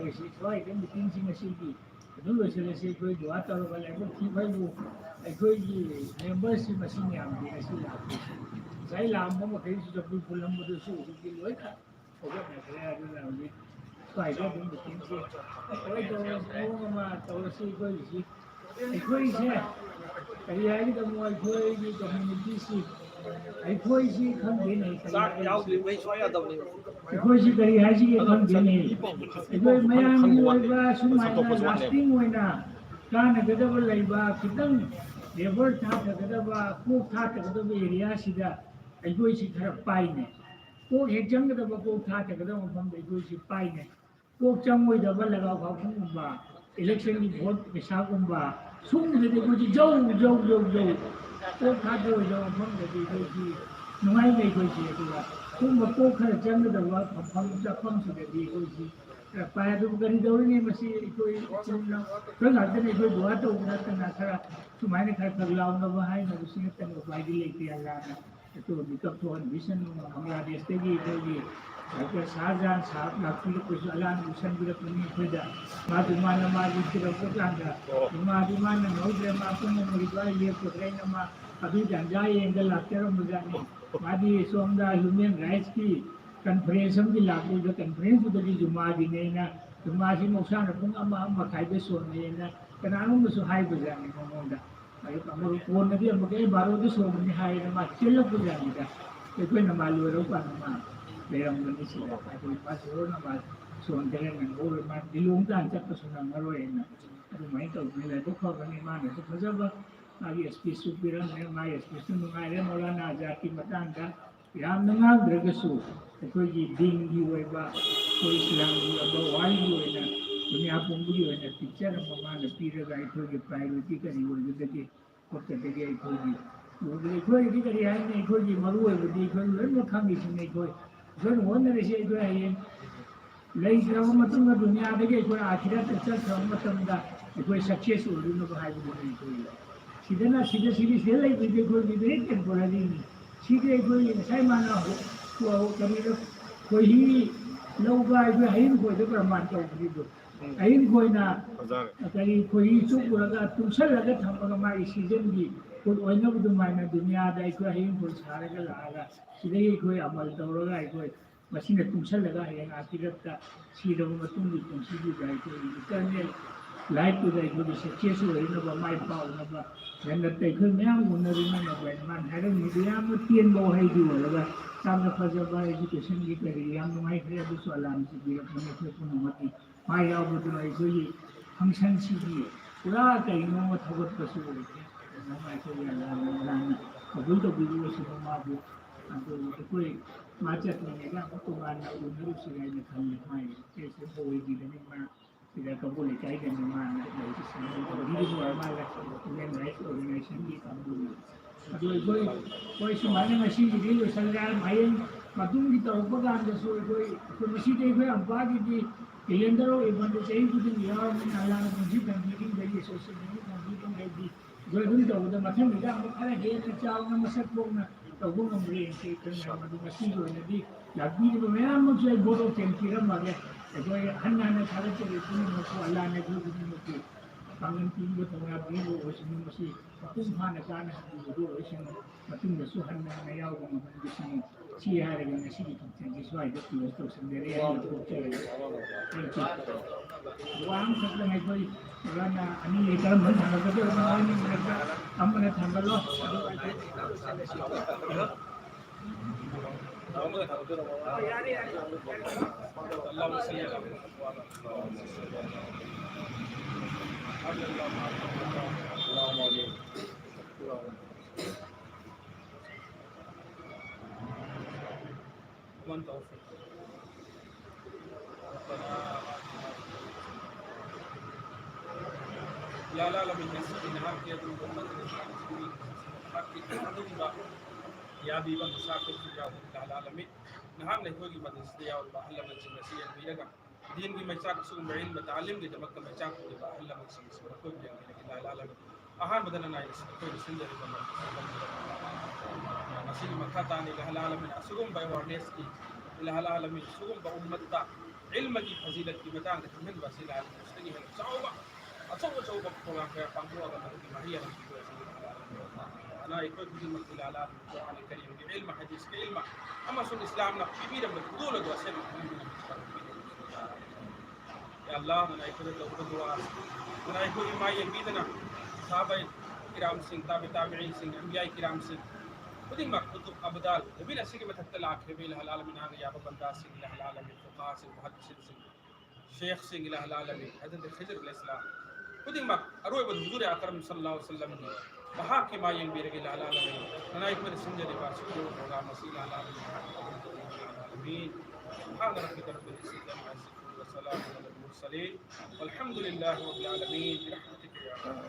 ꯇꯧꯔꯤꯁꯤ ꯁ꯭ꯋꯥꯏꯗ ꯃꯤꯇꯤꯡꯁꯤꯡ ꯑꯁꯤꯒꯤ ꯑꯗꯨꯝ ꯂꯣꯏꯁꯤꯜꯂꯁꯤ ꯑꯩꯈꯣꯏ ꯗꯨꯋꯥ ꯇꯧꯔꯒ ꯂꯥꯏꯕꯛ ꯊꯤꯕꯕꯨ ꯑꯩꯈꯣꯏꯒꯤ ꯃꯦꯝꯕꯔꯁꯤ ꯃꯁꯤꯡ ꯌꯥꯝꯗꯦ ꯉꯁꯤ ꯂꯥꯛꯄꯁꯤ ꯉꯁꯥꯏ ꯂꯥꯛꯑꯝꯕ ꯃꯈꯩꯁꯨ ꯆꯐꯨ ꯄꯨꯜꯂꯝꯕꯗꯨꯁꯨ ꯍꯧꯖꯤꯛꯇꯤ ꯂꯣꯏꯅ ꯍꯧꯒꯠꯅꯈ꯭ꯔꯦ ꯑꯗꯨꯅ ꯍꯧꯖꯤꯛ ꯁ꯭ꯋꯥꯏꯗ ꯑꯗꯨꯝ ꯃꯤꯇꯤꯡꯁꯤ ꯍꯣꯏ ꯇꯧꯔꯁꯤ ꯃꯑꯣꯡ ꯑꯃ ꯇꯧꯔꯁꯤ ꯑꯩꯈꯣꯏꯒꯤꯁꯤ ꯑꯩꯈꯣꯏꯁꯦ ꯀꯔꯤ ꯍꯥꯏꯒꯗꯕꯅꯣ ꯑꯩꯈꯣꯏꯒꯤ ꯀꯝꯃ꯭ꯌꯨꯅꯤꯇꯤꯁꯤ ꯑꯩꯈꯣꯏꯁꯤ ꯈꯪꯗꯦꯅꯦ ꯑꯩꯈꯣꯏꯁꯤ ꯀꯔꯤ ꯍꯥꯏꯁꯤꯒꯦ ꯈꯪꯗꯦꯅꯦ ꯑꯩꯈꯣꯏ ꯃꯌꯥꯝꯒꯤ ꯑꯣꯏꯕ ꯁꯨꯃꯥꯏꯅ ꯂꯥꯁꯇꯤꯡ ꯑꯣꯏꯅ ꯀꯥꯟꯅꯒꯗꯕ ꯂꯩꯕ ꯈꯤꯇꯪ ꯂꯦꯕꯔ ꯊꯥꯊꯒꯗꯕ ꯀꯣꯛ ꯊꯥꯊꯒꯗꯕ ꯑꯦꯔꯤꯌꯥꯁꯤꯗ ꯑꯩꯈꯣꯏꯁꯤ ꯈꯔ ꯄꯥꯏꯅꯦ ꯀꯣꯛ ꯍꯦꯛ ꯆꯪꯒꯗꯕ ꯀꯣꯛ ꯊꯥꯊꯒꯗꯕ ꯃꯐꯝꯗ ꯑꯩꯈꯣꯏꯁꯤ पाइने कोक चंगोइदबा लगाव खाखुंगुंबा इलेक्शन की वोट पेशागुंबा सुंगदे कोई जौ जौ जौ जौ कोक खादे ओइदो मफमददि कोई नुंगाइ नै कोई सी अदुगा सुंग कोक खर चंगदबा फम चफम सिददि कोई सी पाय अदु गरि दौरिने मसी कोई चुना खर गादने कोई दुआ तो उनतना खर सुमाइने खर खगलाउनबा हाइ नबसिने तन बाइदि लेति अल्लाह तो निकप तो विशन बांग्लादेश तेगी कोई डॉक्टर शाहजहां साहब लाखुल कुछ अलान मिशन बिरपनी खुदा मादु मान मादि तिरपो कांदा मादु मान नौद्रे मापुन मुरिबा ये पुत्रे नमा अभी गंजा एंगल लाक्टर मुजानी मादि सोमदा ह्यूमन राइट्स की कॉन्फ्रेंस की लाखु जो कॉन्फ्रेंस उदगी जुमा दिनेना जुमा सी मोसा न पुंग अमा अमा खाइबे सोनेना कनानु मुसु हाइ बजानी मोंदा अरे कमरु कोन नदी अमके बारो दि सोमनी हाइ नमा चिल्ल पुजानी दा कोई नमालु रो पानमा लेरमगनी सिदा अदु पासरो नमा सोंदरे नंगो मा दिलुंग दान चप्प सुना मरोयना अदु माइ तौबिला तो खबनी माने तो फजबा मागी एसपी सुपिरन ने माई एसपी सु नुगाइरे मौलाना आजाद की मतांगा याम नंगाद्रगसु अखोगी दिंगी ओइबा कोई इस्लामी अबा वाली ओइना दुनिया पुंगुली ओइना पिक्चर ममान पीरगा अखोगी प्रायोरिटी करी ओइदगे कोकदगे अखोगी ओदगे अखोगी करी हाइने अखोगी मरु ओइबदि अखोगी लोइम खांगी सिने अखोगी जोन होनरसे अखोई हाइए लेइस्राव मतुंगा दुनियादगे अखोई आखिरत चलख्रब मतंदा अखोई सक्सेस ओइरुनबा हाइबदि अखोई सिदना सिदे सिदे सेलै बिदे अखोई बिदे टेम्पोररी सिदे अखोई नसाई माना हो कमीरो कोई लौगा अखोई हाइन कोइदे प्रमाण तौबदिदो हाइन कोइना करी कोई चुपुरगा तुमसलगा थमगा माई सीजनगी कोई ओइनबदु माइना दुनियादा अखोई हाइन कोइ सारगा लागा सिदे अखोई अमल तौरगा अखोई मसीना तुमसलगा हयें आखिरतका सिरब मतुंगी पुंसीगी अखोई इटर्नल लाइफ टू अखोई सक्सेस ओइनबा माई पाउनबा जनते अखोई मयाम उनरिना बन मान हाइरन मीडिया म तियनबो हाइदि ओलगा सामने फजबा एजुकेशन की करी याम नुगाइ खरे दुसु अलाम सि बिरपनि अखोई पुनमति माई यावबदु अखोई फंक्शन सिगी पुरा कइनो म थगत पसु ओइते नमाइ अखोई अलाम लाना कबुल तो बिदु सु माबु अदु अखोई माचतनेगा तुमाना उनरु सिगाइने खल्ले माई केसे बोइदि दनि मा सिगा कबुल काइदनि माना लेति सिने बिदु माला ह्यूमन राइट्स ऑर्गेनाइजेशन की काबुल अदु अखोई कोई सुमाने मसी बिदि लोसलगार मायन मतुंगी तौरप गांदसु अखोई मसीदे अखोई अम्पागी कैलेंडर इबंद चही खुदी यार में अल्लाह ने मुझे कंप्लीटिंग दई सोशल मीडिया कंप्लीटिंग दई जो दुन तौद मथन मिदा खरा हे चाव न मसक पोना तौबो ngomre से करना मदु मसी जो नदी लागी जो मयाम मुझे बोरो टेंकिरा मागे अखोई हन्ना ने थारे चले पुन मको अल्लाह ने जो खुदी मको कांगन तीन को तंगा बिनो ओसिन मसी तुम फाने काने दो ओसिन मतुम दसु हन्ना ने याव को मन बिसिन सी हारे गन सी की जिसवाई दो क्लोज तो संदेरे या तो चले वाम सकले है कोई रना अनि लेकर मन थांगा तो माने मरका हमने थांगा लो يا لا لا من نسي نهار كي يدل بمن حقي أدوم يا بيبا مساكن في جاهل العالمين نهار نهوي کی مدد سے اور بحل من نسي بيرجع دين کی مساک سو معين متعلم کی دمك مساک کی بحل من نسي ركوب يعني العالمين أهان بدنا نايس كل سنجر بمن نسي مكاتاني العالمين أسوم بيوارنس کی العالمين سوم بأمتا علم की फजीलत की बतांग तमन वसीला मुस्तगी है चाओबा अचौबा प्रोग्राम का पंगो का की महिया की أنا يكون في المقبل على القرآن الكريم بعلم حديث كعلم أما سن الإسلام نقبل بدول دواسل يا الله أنا يكون الدواس أنا يكون ما يبيدنا صحابة كرام سين تابعين سين أنبياء كرام سين بدي ما كتب أبدال وبين أسيق متطلع كبير العالمين هذا يا أبو بنداس سين إلى العالمين فقهاء سين محدثين سين شيخ سين إلى العالمين هذا الخجر الإسلام بدي ما أروي بالحضور أكرم صلى الله عليه وسلم وحاكم ما ينبغي إلى العالمين أنا يكون سنجد باسكو ولا مسيل على العالمين سبحان ربك رب العزة عما يصفون وسلام على المرسلين والحمد لله رب العالمين برحمتك يا رب